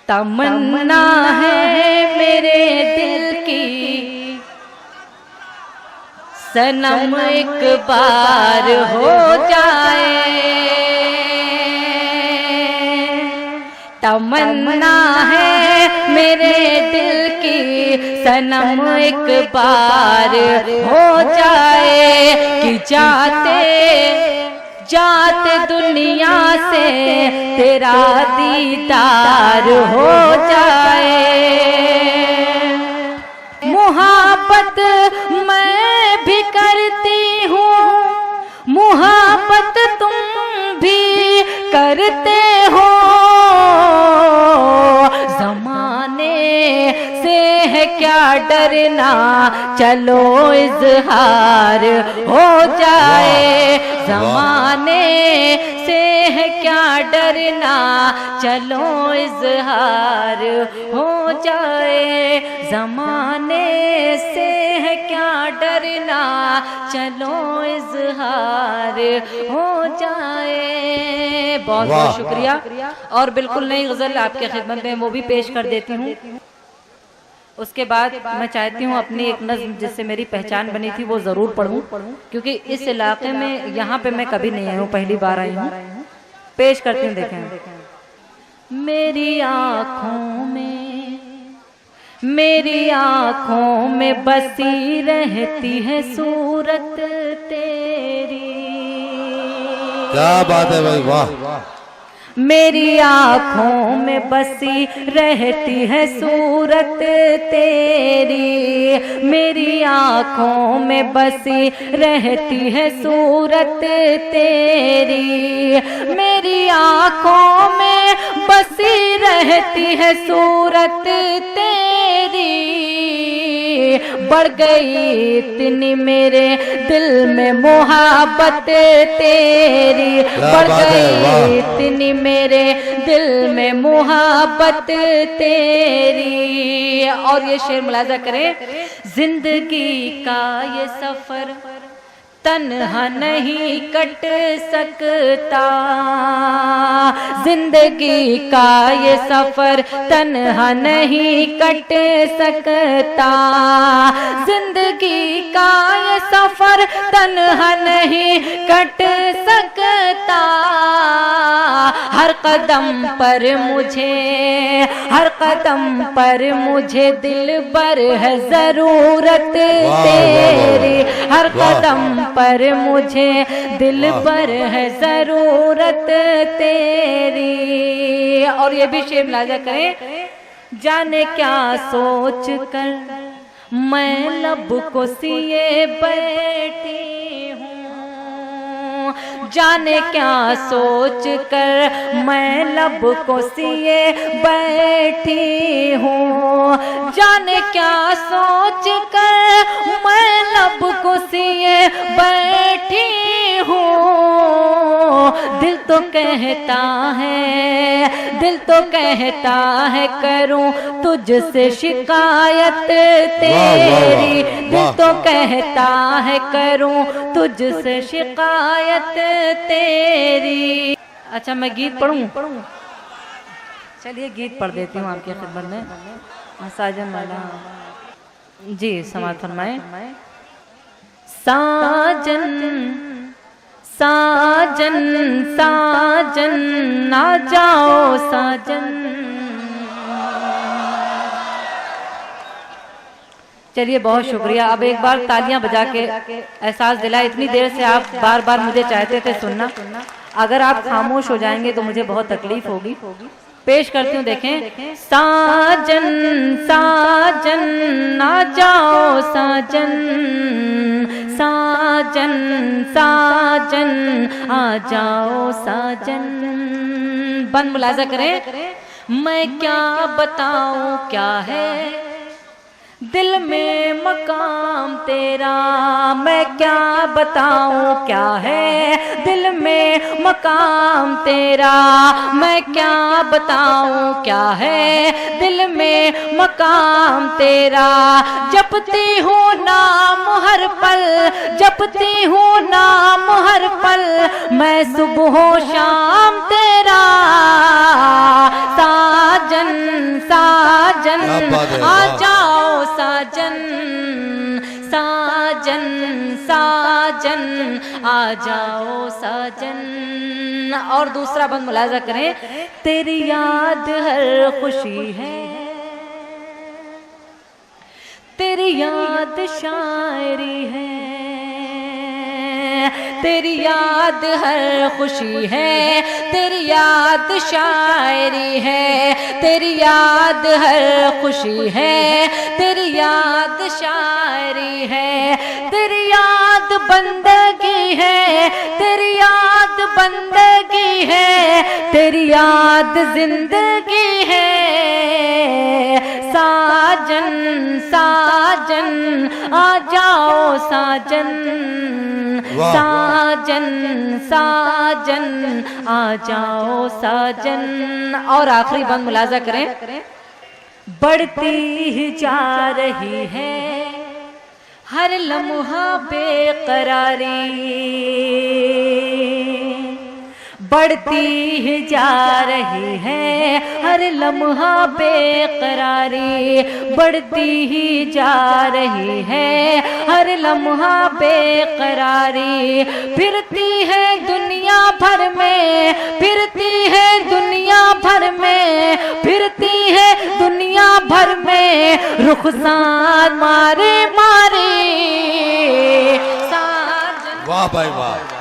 तमन्ना है मेरे दिल की सनम एक बार हो जाए, तमन्ना है मेरे दिल की सनम एक बार हो जाए कि जाते जाते दुनिया से तेरा दीदार हो जाए। मुहब्बत मैं भी करती हूँ, मुहब्बत तुम भी करते हो, ज़माने से है क्या डरना, चलो इज़हार हो जाए। ज़माने से है क्या डरना, चलो इज़हार हो जाए। ज़माने से है क्या डरना, चलो इज़हार हो जाए। बहुत बहुत शुक्रिया। और बिल्कुल नई गज़ल आपके खिदमत में वो भी पेश कर देती हूँ। उसके बाद मैं चाहती हूँ अपनी एक नज़्म जिससे मेरी पहचान बनी थी वो ज़रूर पढ़ूँ, क्योंकि इस इलाके में यहाँ पे मैं कभी नहीं आई हूँ, पहली बार आई हूँ। पेश करती हूँ, देखें। मेरी आँखों में बसी रहती है सूरत तेरी। क्या बात है भाई, वाह। मेरी आँखों में बसी रहती है सूरत तेरी, मेरी आँखों में बसी रहती है सूरत तेरी, मेरी आँखों में बसी रहती है सूरत तेरी। बढ़ गई इतनी मेरे दिल में मोहब्बत तेरी, बढ़ गई इतनी मेरे दिल में मोहब्बत तेरी। और ये शेर मुलाजा करें। जिंदगी का ये सफर तन्हा नहीं कट सकता, जिंदगी का ये सफर तन्हा नहीं कट सकता, जिंदगी का ये सफर तन्हा नहीं कट सकता। हर कदम पर मुझे, हर कदम पर मुझे दिल भर है जरूरत तेरी, हर कदम पर मुझे दिल पर है जरूरत तेरी। और ये भी शेर मुलाजा करें। जाने क्या सोच कर मैं लब को सिए बैठी हूँ, जाने क्या सोच कर मैं लब को सिए बैठी हूँ, जाने क्या सोच कर मैं लब को सिए बैठी हूँ। दिल तो कहता है, दिल तो कहता है करूं तुझसे शिकायत तेरी, दिल तो कहता है करूं तुझसे शिकायत तेरी। अच्छा मैं गीत पढ़ूं? चलिए गीत पढ़ देती हूँ आपकी खिदमत में। साजन वाला जी समाअत फरमाए। साजन साजन साजन ना जाओ साजन। चलिए बहुत शुक्रिया। अब एक बार तालियां बजा के एहसास दिलाए। इतनी देर से आप बार बार मुझे चाहते थे सुनना, अगर आप खामोश हो जाएंगे तो मुझे बहुत तकलीफ होगी। पेश करती हूँ, देखें। साजन साजन ना जाओ साजन, साजन साजन आ जाओ साजन। बन मुलाजा करें। मैं क्या बताऊं क्या है दिल में मकाम तेरा, मैं क्या बताऊं क्या है दिल में मकाम तेरा, मैं क्या बताऊं क्या है दिल में मकाम तेरा। जपती हूँ नाम हर पल, जपती हूँ नाम हर पल, मैं सुबह शाम तेरा। साजन साजन क्या बात है, आ वाह। जाओ साजन, साजन साजन आ जाओ साजन। और दूसरा बंद मुलाजा करें, तेरी याद हर खुशी है, तेरी याद शायरी है, तेरी याद हर खुशी है, तेरी याद शायरी है, तेरी याद हर खुशी है, तेरी याद शायरी है, तेरी याद बंदगी है, तेरी याद बंदगी है, तेरी याद जिंदगी है। साजन साजन आ जाओ साजन, वाह। साजन साजन आ जाओ साजन। और आखिरी बंद मुलाजा करें, बढ़ती ही जा रही है हर लम्हा बेकरारी, बढ़ती ही जा रही है हर लम्हा बेकरारी, बढ़ती ही जा रही है हर लम्हा बेकरारी। फिरती है दुनिया भर में, फिरती है दुनिया भर में, फिरती है दुनिया भर में, रुखसार मारे मारे। वाह भाई वाह।